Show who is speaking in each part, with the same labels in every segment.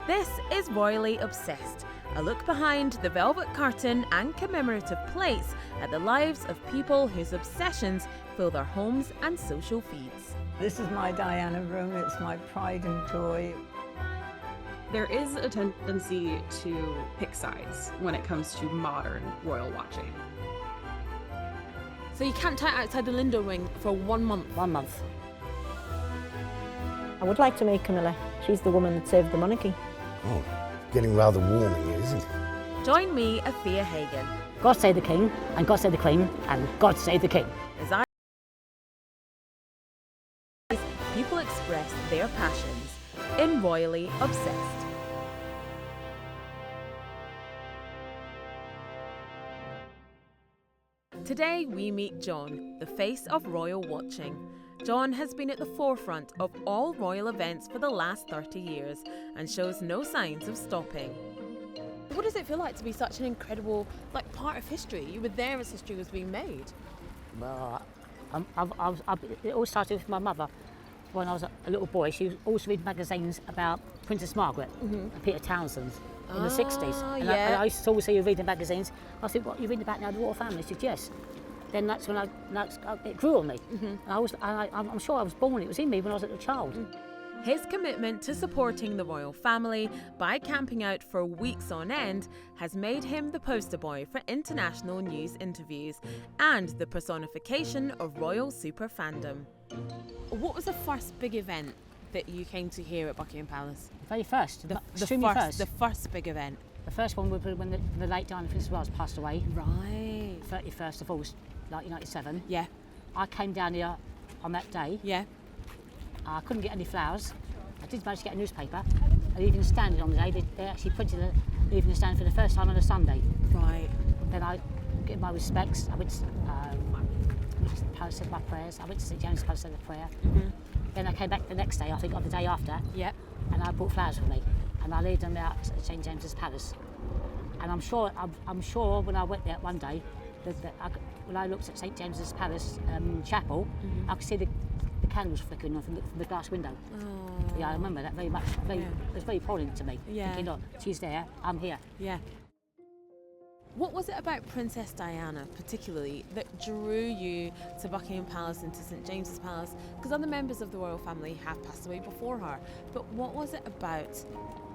Speaker 1: This is Royally Obsessed, a look behind the velvet curtain and commemorative plates at the lives of people whose obsessions fill their homes and social feeds.
Speaker 2: This is my Diana room, it's my pride and joy.
Speaker 3: There is a tendency to pick sides when it comes to modern royal watching.
Speaker 1: So you camped out outside the Lindo wing for 1 month?
Speaker 4: 1 month. I would like to meet Camilla. She's the woman that saved the monarchy.
Speaker 5: Oh, getting rather warm in here, isn't it?
Speaker 1: Join me, Afia Hagan.
Speaker 4: God save the King, and God save the Queen, and God save the King.
Speaker 1: As people express their passions in Royally Obsessed. Today we meet John, the face of royal watching. John has been at the forefront of all royal events for the last 30 years and shows no signs of stopping. What does it feel like to be such an incredible part of history? You were there as history was being made.
Speaker 4: Well, it all started with my mother. When I was a little boy, she used always read magazines about Princess Margaret and Peter Townsend in the 60s. And I used to always see you reading magazines. I said, what are you reading about now, the royal family? She said, yes. Then that's when it grew on me. I'm sure I was born, it was in me when I was a little child.
Speaker 1: His commitment to supporting the royal family by camping out for weeks on end has made him the poster boy for international news interviews and the personification of royal super fandom. What was the first big event that you came to here at Buckingham Palace?
Speaker 4: The very first,
Speaker 1: The first big event.
Speaker 4: The first one was when the late Diana Princess Wales passed away.
Speaker 1: Right.
Speaker 4: 31st of August 1997.
Speaker 1: Yeah.
Speaker 4: I came down here on that day.
Speaker 1: Yeah.
Speaker 4: I couldn't get any flowers. I did manage to get a newspaper. And even standing on the day, they actually printed the evening stand for the first time on a Sunday.
Speaker 1: Right.
Speaker 4: Then I gave my respects. I went to the Palace, said my prayers. I went to St James' Palace, said a prayer. Then I came back the next day, I think, or the day after.
Speaker 1: Yep.
Speaker 4: And I brought flowers with me. And I laid them out at St James' Palace. And I'm sure when I went there one day, when I looked at St James's Palace chapel, I could see the candles flickering on from the glass window.
Speaker 1: Oh.
Speaker 4: Yeah, I remember that very much. It was very poignant to me.
Speaker 1: Yeah.
Speaker 4: Thinking, oh, she's there, I'm here.
Speaker 1: Yeah. What was it about Princess Diana particularly that drew you to Buckingham Palace and to St James's Palace? Because other members of the royal family have passed away before her. But what was it about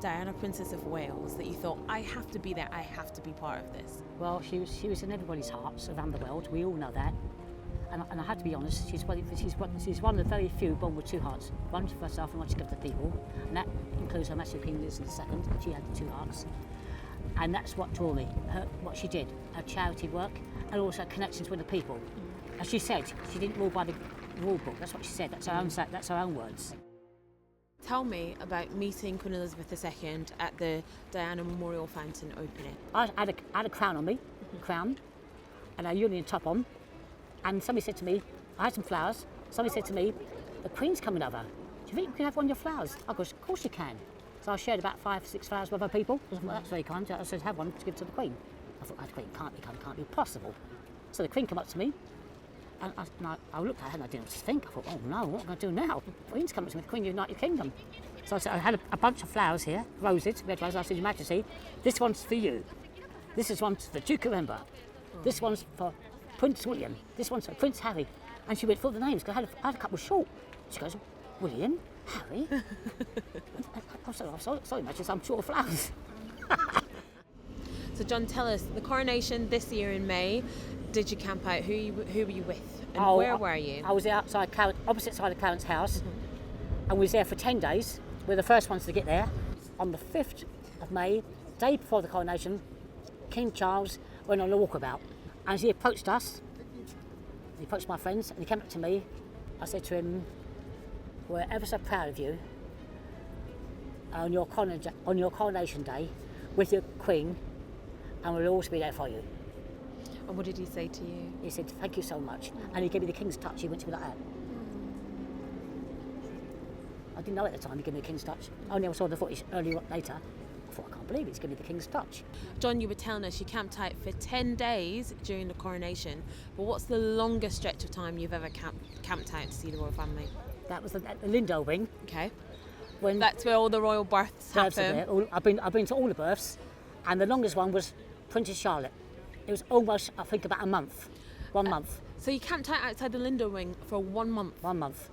Speaker 1: Diana, Princess of Wales, that you thought, I have to be there, I have to be part of this?
Speaker 4: Well, she was in everybody's hearts around the world. We all know that. And I have to be honest, she's one of the very few born with two hearts. One for herself and one to give to people. And that includes Her Majesty Queen Elizabeth II. She had two hearts. And that's what drew me, what she did, her charity work, and also connections with the people. As she said, she didn't rule by the rule book. That's what she said. That's her own words.
Speaker 1: Tell me about meeting Queen Elizabeth II at the Diana Memorial Fountain opening.
Speaker 4: I had a crown on me, and a union top on. And somebody said to me, I had some flowers. Somebody said to me, the Queen's coming over. Do you think you can have one of your flowers? I goes, of course you can. So I shared about 5 or 6 flowers with other people. Well, that's very kind. I said, have one to give to the Queen. I thought, the Queen can't be possible. So the Queen came up to me, and I looked at her and I didn't know what to think. I thought, oh no, what am I going to do now? The Queen's coming to me, the Queen of the United Kingdom. So I said, I had a bunch of flowers here, roses, red roses. I said, Your Majesty, this one's for you. This is one for the Duke of Edinburgh. This one's for Prince William. This one's for Prince Harry. And she went for the names, because I had a couple short. She goes, William, Harry? I'm sorry, Majesty, I'm short of flowers.
Speaker 1: So John, tell us, the coronation this year in May, did you camp out? Who were you with? And where were you?
Speaker 4: I was outside opposite side of Clarence House, and we was there for 10 days. We're the first ones to get there. On the 5th of May, day before the coronation, King Charles went on a walkabout. And he approached us, he approached my friends, and he came up to me. I said to him, we're ever so proud of you on your coronation day with your Queen, and we'll always be there for you.
Speaker 1: And what did he say to you?
Speaker 4: He said, thank you so much. And he gave me the King's touch. He went to me like that. I didn't know at the time he gave me the King's touch. I only saw the footage later. I thought, I can't believe he's giving me the King's touch.
Speaker 1: John, you were telling us you camped out for 10 days during the coronation, but what's the longest stretch of time you've ever camped out to see the royal family?
Speaker 4: That was at the Lindo wing.
Speaker 1: Okay.
Speaker 4: when
Speaker 1: That's where all the royal births
Speaker 4: births are
Speaker 1: happen.
Speaker 4: there. I've been to all the births, and the longest one was Princess Charlotte. It was almost, I think, about a month. 1 month.
Speaker 1: So you camped out outside the Lindo wing for 1 month.
Speaker 4: 1 month.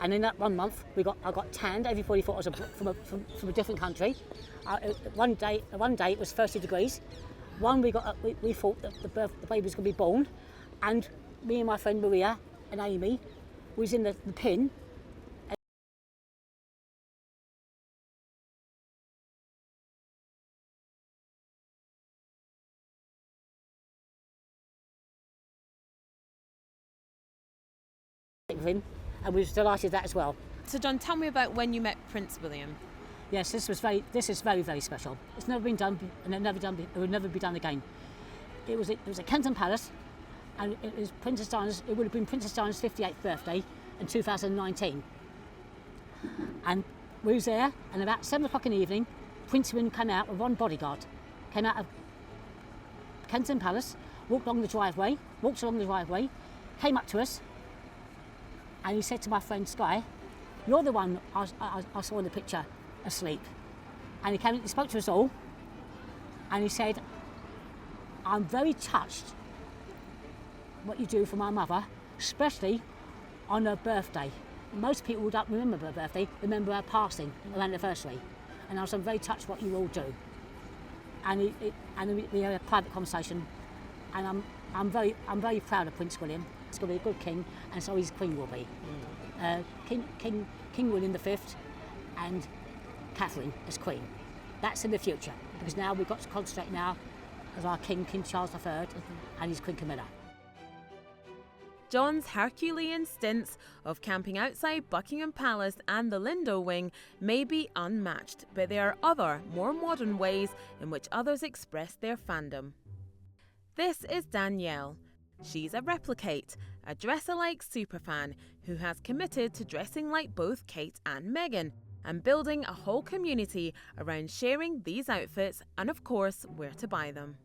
Speaker 4: And in that 1 month, I got tanned. Everybody thought I was from a different country. One day it was 30 degrees. We thought that the baby was going to be born, and me and my friend Maria and Amy was in the pin. And we was delighted with that as well.
Speaker 1: So John, tell me about when you met Prince William.
Speaker 4: Yes, this is very, very special. It's never been done, and it will never be done again. It was at Kensington Palace, and it was Princess Diana's. It would have been Princess Diana's 58th birthday in 2019. And we was there, and about 7 o'clock in the evening, Prince William came out with one bodyguard. Came out of Kensington Palace, walked along the driveway, came up to us, and he said to my friend Sky, "You're the one I saw in the picture asleep." And he spoke to us all, and he said, "I'm very touched what you do for my mother, especially on her birthday. Most people don't remember her birthday, remember her passing, her anniversary. And I was very touched what you all do." And we had a private conversation, and I'm very proud of Prince William. He's going to be a good king, and so his queen will be. King William V and Catherine as queen. That's in the future, because now we've got to concentrate now as our King Charles III, and his Queen Camilla.
Speaker 1: John's Herculean stints of camping outside Buckingham Palace and the Lindo wing may be unmatched, but there are other, more modern ways in which others express their fandom. This is Danielle. She's a replicate, a dress-alike superfan who has committed to dressing like both Kate and Meghan and building a whole community around sharing these outfits and, of course, where to buy them.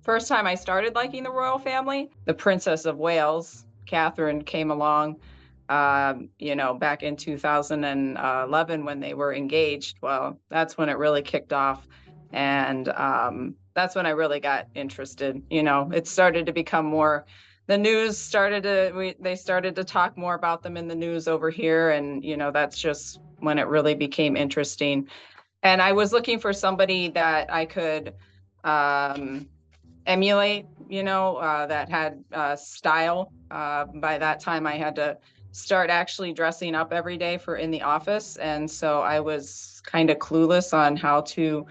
Speaker 6: First time I started liking the royal family, the Princess of Wales, Catherine, came along, back in 2011 when they were engaged. Well, that's when it really kicked off. And that's when I really got interested. It started to become more, the news they started to talk more about them in the news over here. And, that's just when it really became interesting. And I was looking for somebody that I could emulate, that had style. By that time I had to start actually dressing up every day in the office. And so I was kind of clueless on how to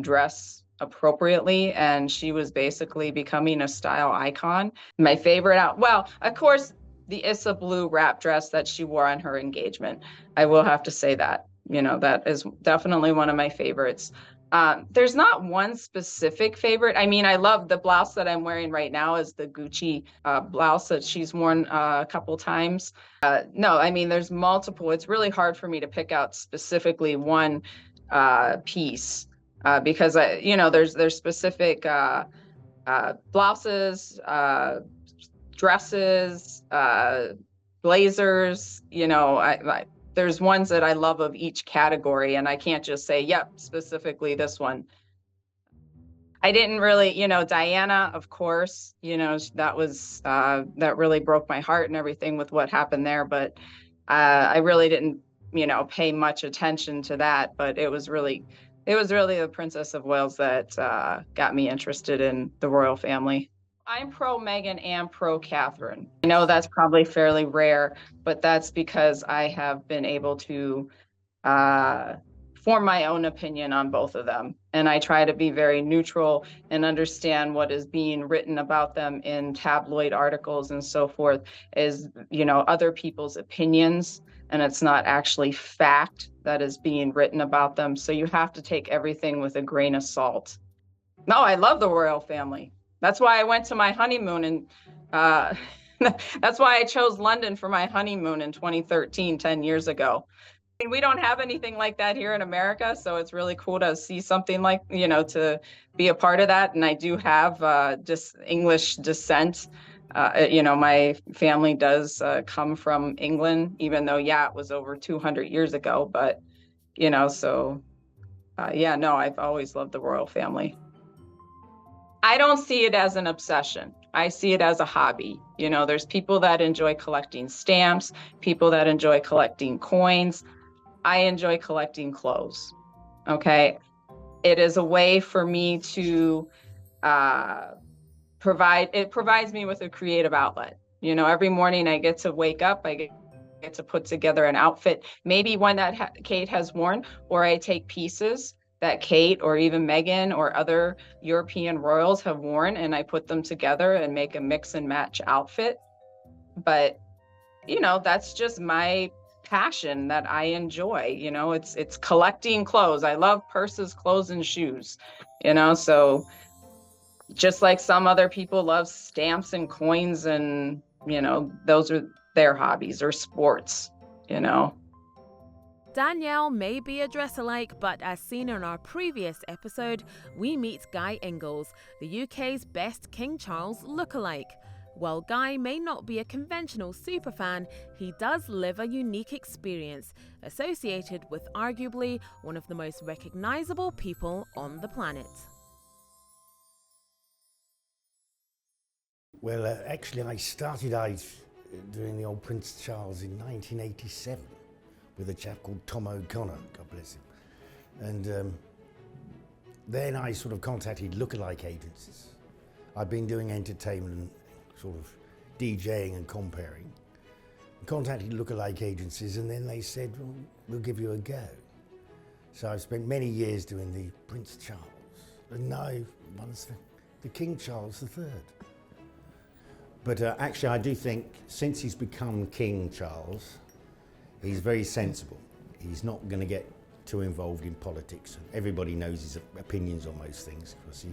Speaker 6: dress appropriately, and she was basically becoming a style icon. My favorite of course, the Issa blue wrap dress that she wore on her engagement. I will have to say that, that is definitely one of my favorites. There's not one specific favorite. I mean, I love the blouse that I'm wearing right now is the Gucci blouse that she's worn a couple times. No, I mean, there's multiple. It's really hard for me to pick out specifically one piece because there's specific blouses, dresses, blazers. There's ones that I love of each category, and I can't just say, yep, specifically this one. I didn't really, Diana, of course, that was that really broke my heart and everything with what happened there, but I really didn't pay much attention to that. But it was really the Princess of Wales that got me interested in the royal family. I'm pro Meghan and pro Catherine. I know that's probably fairly rare, but that's because I have been able to form my own opinion on both of them. And I try to be very neutral and understand what is being written about them in tabloid articles and so forth is, other people's opinions. And it's not actually fact that is being written about them. So you have to take everything with a grain of salt. No, I love the royal family. That's why I went to my honeymoon, and that's why I chose London for my honeymoon in 2013, 10 years ago. I mean, we don't have anything like that here in America, so it's really cool to see something like, to be a part of that. And I do have just English descent. My family does come from England, even though, it was over 200 years ago. But, I've always loved the royal family. I don't see it as an obsession. I see it as a hobby. There's people that enjoy collecting stamps, people that enjoy collecting coins. I enjoy collecting clothes. Okay. It is a way for me to provides me with a creative outlet. Every morning I get to wake up, I get to put together an outfit, maybe one that Kate has worn, or I take pieces that Kate or even Meghan or other European royals have worn, and I put them together and make a mix and match outfit. But, that's just my passion that I enjoy. It's collecting clothes. I love purses, clothes, and shoes, so just like some other people love stamps and coins, and, those are their hobbies, or sports,
Speaker 1: Danielle may be a dress-alike, but as seen in our previous episode, we meet Guy Ingle, the UK's best King Charles lookalike. While Guy may not be a conventional superfan, he does live a unique experience associated with arguably one of the most recognisable people on the planet.
Speaker 5: Well, actually, I started out doing the old Prince Charles in 1987 with a chap called Tom O'Connor, God bless him. And then I sort of contacted lookalike agencies. I've been doing entertainment and sort of DJing and comparing. Contacted lookalike agencies, and then they said, well, we'll give you a go. So I've spent many years doing the Prince Charles, and now one's the King Charles III. But actually, I do think since he's become King Charles, he's very sensible. He's not going to get too involved in politics. Everybody knows his opinions on most things, because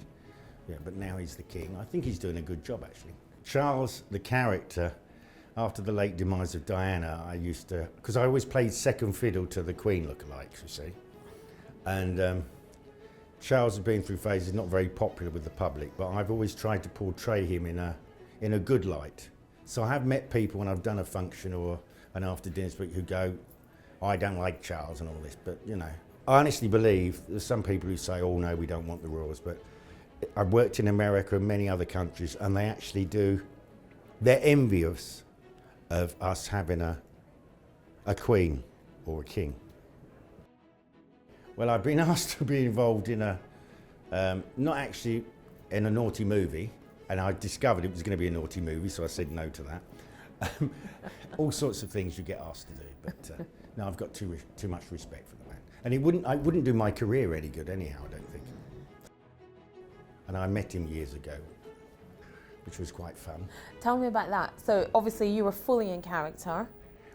Speaker 5: but now he's the king. I think he's doing a good job, actually. Charles, the character, after the late demise of Diana, I used to, because I always played second fiddle to the Queen lookalikes, you see. And Charles has been through phases, not very popular with the public, but I've always tried to portray him in a good light. So I have met people when I've done a function or an after dinner speak who go, I don't like Charles and all this, but I honestly believe there's some people who say, oh no, we don't want the royals, but I've worked in America and many other countries, and they actually do, they're envious of us having a queen or a king. Well, I've been asked to be involved in not actually in a naughty movie, and I discovered it was going to be a naughty movie, so I said no to that. All sorts of things you get asked to do, but no, I've got too much respect for the man. And I wouldn't do my career any good anyhow, I don't think. And I met him years ago, which was quite fun.
Speaker 1: Tell me about that. So obviously you were fully in character.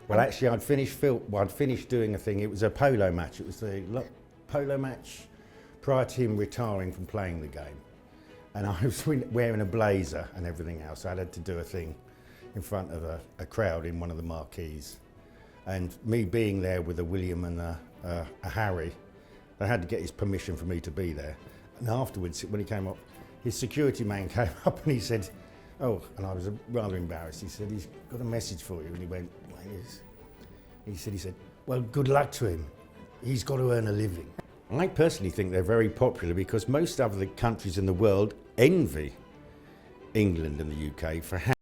Speaker 5: Well, actually, I'd finished doing a thing. It was a polo match. It was the polo match prior to him retiring from playing the game. And I was wearing a blazer and everything else. I had to do a thing in front of a crowd in one of the marquees. And me being there with a William and a Harry, they had to get his permission for me to be there. And afterwards, when he came up, his security man came up and he said, oh, and I was rather embarrassed. He said, he's got a message for you. And he went, what is? He said, well, good luck to him. He's got to earn a living. I personally think they're very popular because most other countries in the world envy England and the UK for having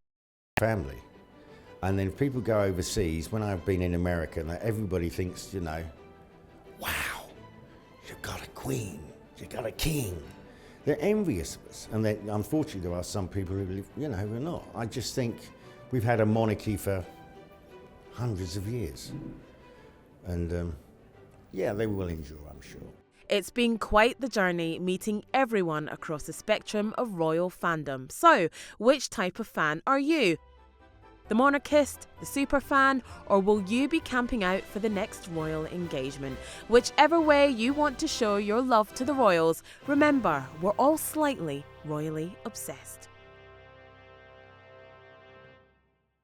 Speaker 5: a family. And then if people go overseas, when I've been in America, everybody thinks, wow, you've got a queen, you've got a king. They're envious of us. And then, unfortunately, there are some people who, are not. I just think we've had a monarchy for hundreds of years. And they will endure, I'm sure.
Speaker 1: It's been quite the journey meeting everyone across the spectrum of royal fandom. So, which type of fan are you? The monarchist, the superfan, or will you be camping out for the next royal engagement? Whichever way you want to show your love to the royals, remember, we're all slightly royally obsessed.